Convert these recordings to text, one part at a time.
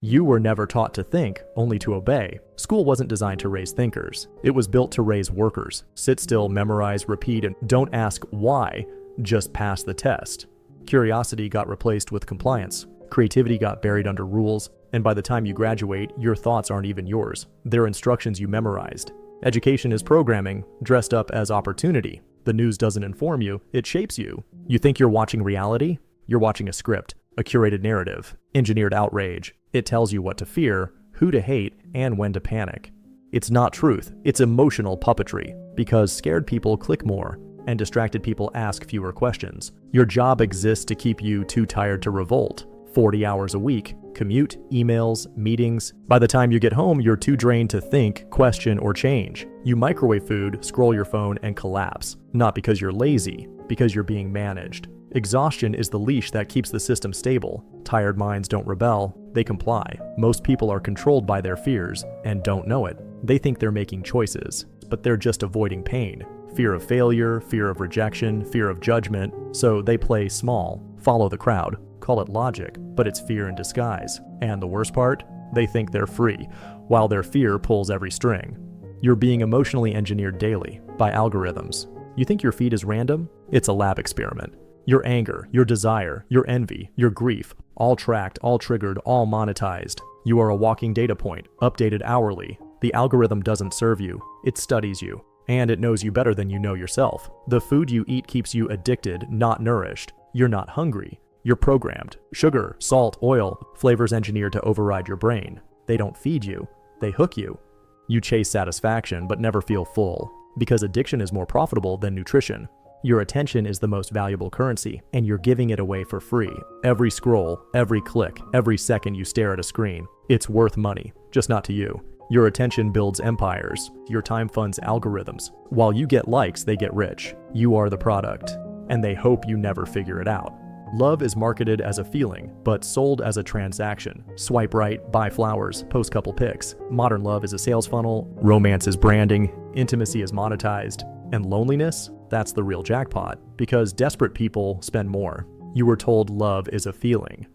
You were never taught to think, only to obey. School wasn't designed to raise thinkers. It was built to raise workers. Sit still, memorize, repeat, and don't ask why, just pass the test. Curiosity got replaced with compliance. Creativity got buried under rules, and by the time you graduate, your thoughts aren't even yours. They're instructions you memorized. Education is programming, dressed up as opportunity. The news doesn't inform you, it shapes you. You think you're watching reality? You're watching a script, a curated narrative, engineered outrage. It tells you what to fear, who to hate, and when to panic. It's not truth, it's emotional puppetry, because scared people click more, and distracted people ask fewer questions. Your job exists to keep you too tired to revolt. 40 hours a week, commute, emails, meetings. By the time you get home, you're too drained to think, question, or change. You microwave food, scroll your phone, and collapse. Not because you're lazy, because you're being managed. Exhaustion is the leash that keeps the system stable. Tired minds don't rebel, they comply. Most people are controlled by their fears and don't know it. They think they're making choices, but they're just avoiding pain. Fear of failure, fear of rejection, fear of judgment, so they play small, follow the crowd, call it logic, but it's fear in disguise. And the worst part? They think they're free, while their fear pulls every string. You're being emotionally engineered daily by algorithms. You think your feed is random? It's a lab experiment. Your anger, your desire, your envy, your grief, all tracked, all triggered, all monetized. You are a walking data point, updated hourly. The algorithm doesn't serve you, it studies you, and it knows you better than you know yourself. The food you eat keeps you addicted, not nourished. You're not hungry, you're programmed. Sugar, salt, oil, flavors engineered to override your brain. They don't feed you, they hook you. You chase satisfaction but never feel full, because addiction is more profitable than nutrition. Your attention is the most valuable currency, and you're giving it away for free. Every scroll, every click, every second you stare at a screen, it's worth money, just not to you. Your attention builds empires. Your time funds algorithms. While you get likes, they get rich. You are the product, and they hope you never figure it out. Love is marketed as a feeling, but sold as a transaction. Swipe right, buy flowers, post couple pics. Modern love is a sales funnel, romance is branding, intimacy is monetized, and loneliness? That's the real jackpot, because desperate people spend more. You were told love is a feeling,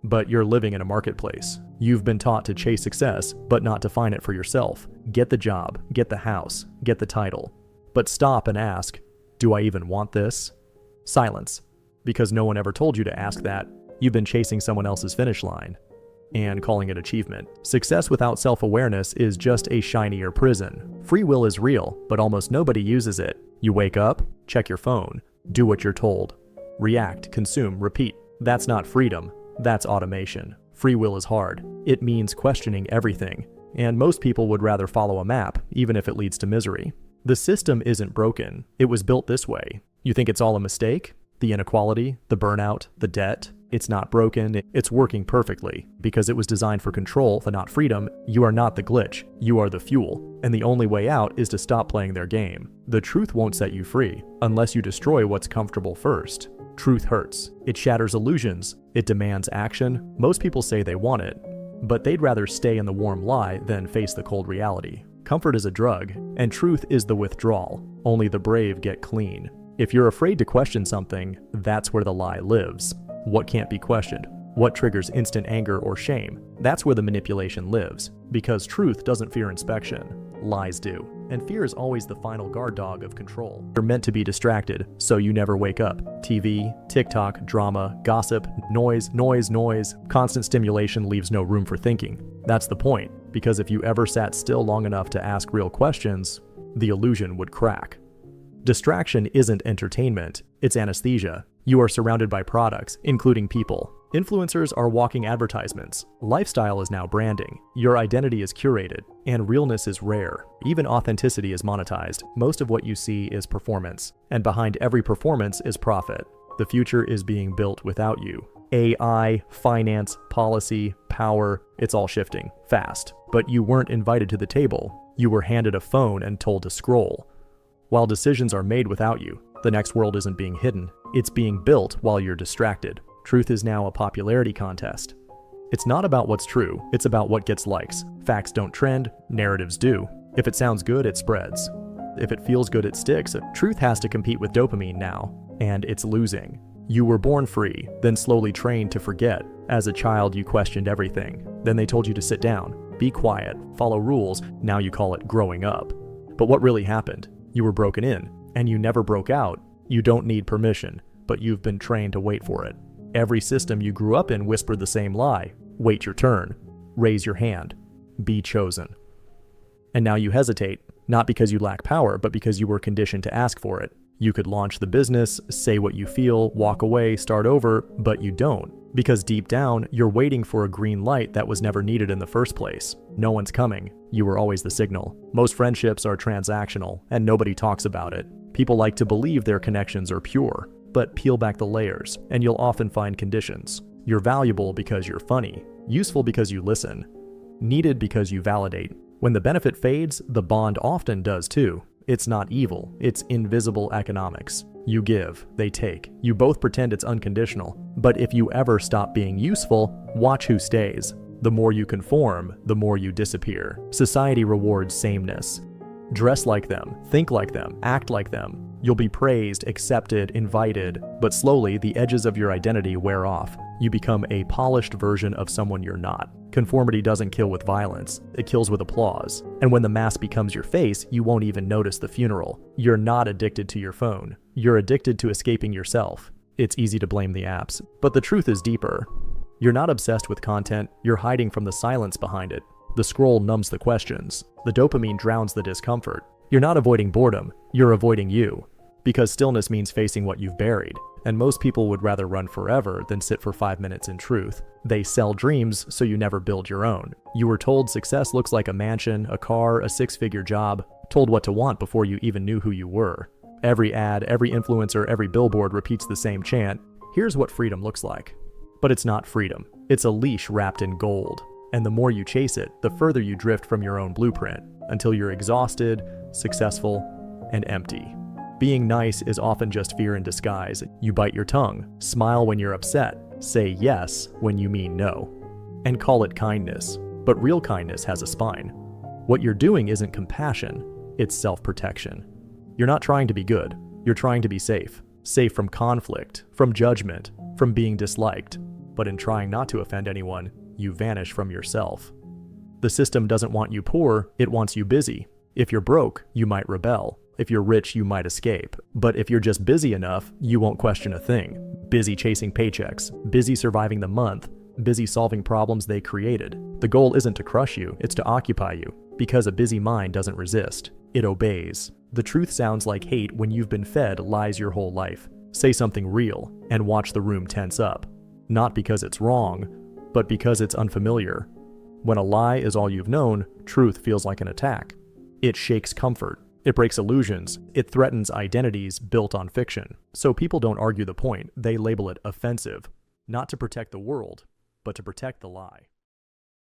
but you're living in a marketplace. You've been taught to chase success, but not define it for yourself. Get the job, get the house, get the title. But stop and ask, do I even want this? Silence, because no one ever told you to ask that. You've been chasing someone else's finish line and calling it achievement. Success without self-awareness is just a shinier prison. Free will is real, but almost nobody uses it. You wake up, check your phone, do what you're told. React, consume, repeat. That's not freedom, that's automation. Free will is hard. It means questioning everything, and most people would rather follow a map, even if it leads to misery. The system isn't broken, it was built this way. You think it's all a mistake? The inequality, the burnout, the debt? It's not broken, it's working perfectly. Because it was designed for control, not freedom, you are not the glitch, you are the fuel. And the only way out is to stop playing their game. The truth won't set you free, unless you destroy what's comfortable first. Truth hurts. It shatters illusions. It demands action. Most people say they want it, but they'd rather stay in the warm lie than face the cold reality. Comfort is a drug, and truth is the withdrawal. Only the brave get clean. If you're afraid to question something, that's where the lie lives. What can't be questioned? What triggers instant anger or shame? That's where the manipulation lives. Because truth doesn't fear inspection, lies do. And fear is always the final guard dog of control. You're meant to be distracted, so you never wake up. TV, TikTok, drama, gossip, noise. Constant stimulation leaves no room for thinking. That's the point, because if you ever sat still long enough to ask real questions, the illusion would crack. Distraction isn't entertainment, it's anesthesia. You are surrounded by products, including people. Influencers are walking advertisements. Lifestyle is now branding. Your identity is curated, and realness is rare. Even authenticity is monetized. Most of what you see is performance, and behind every performance is profit. The future is being built without you. AI, finance, policy, power, it's all shifting, fast. But you weren't invited to the table. You were handed a phone and told to scroll. While decisions are made without you, the next world isn't being hidden. It's being built while you're distracted. Truth is now a popularity contest. It's not about what's true, it's about what gets likes. Facts don't trend, narratives do. If it sounds good, it spreads. If it feels good, it sticks. Truth has to compete with dopamine now, and it's losing. You were born free, then slowly trained to forget. As a child, you questioned everything. Then they told you to sit down, be quiet, follow rules. Now you call it growing up. But what really happened? You were broken in, and you never broke out. You don't need permission, but you've been trained to wait for it. Every system you grew up in whispered the same lie. Wait your turn. Raise your hand. Be chosen. And now you hesitate, not because you lack power, but because you were conditioned to ask for it. You could launch the business, say what you feel, walk away, start over, but you don't. Because deep down, you're waiting for a green light that was never needed in the first place. No one's coming. You were always the signal. Most friendships are transactional, and nobody talks about it. People like to believe their connections are pure, but peel back the layers, and you'll often find conditions. You're valuable because you're funny, useful because you listen, needed because you validate. When the benefit fades, the bond often does too. It's not evil, it's invisible economics. You give, they take. You both pretend it's unconditional. But if you ever stop being useful, watch who stays. The more you conform, the more you disappear. Society rewards sameness. Dress like them, think like them, act like them. You'll be praised, accepted, invited, but slowly the edges of your identity wear off. You become a polished version of someone you're not. Conformity doesn't kill with violence, it kills with applause. And when the mask becomes your face, you won't even notice the funeral. You're not addicted to your phone. You're addicted to escaping yourself. It's easy to blame the apps, but the truth is deeper. You're not obsessed with content, you're hiding from the silence behind it. The scroll numbs the questions. The dopamine drowns the discomfort. You're not avoiding boredom, you're avoiding you. Because stillness means facing what you've buried, and most people would rather run forever than sit for 5 minutes in truth. They sell dreams so you never build your own. You were told success looks like a mansion, a car, a six-figure job, told what to want before you even knew who you were. Every ad, every influencer, every billboard repeats the same chant, here's what freedom looks like. But it's not freedom, it's a leash wrapped in gold. And the more you chase it, the further you drift from your own blueprint, until you're exhausted, successful, and empty. Being nice is often just fear in disguise. You bite your tongue, smile when you're upset, say yes when you mean no, and call it kindness. But real kindness has a spine. What you're doing isn't compassion, it's self-protection. You're not trying to be good, you're trying to be safe. Safe from conflict, from judgment, from being disliked. But in trying not to offend anyone, you vanish from yourself. The system doesn't want you poor, it wants you busy. If you're broke, you might rebel. If you're rich, you might escape. But if you're just busy enough, you won't question a thing. Busy chasing paychecks, busy surviving the month, busy solving problems they created. The goal isn't to crush you, it's to occupy you. Because a busy mind doesn't resist, it obeys. The truth sounds like hate when you've been fed lies your whole life. Say something real, and watch the room tense up. Not because it's wrong, but because it's unfamiliar. When a lie is all you've known, truth feels like an attack. It shakes comfort. It breaks illusions. It threatens identities built on fiction. So people don't argue the point. They label it offensive. Not to protect the world, but to protect the lie.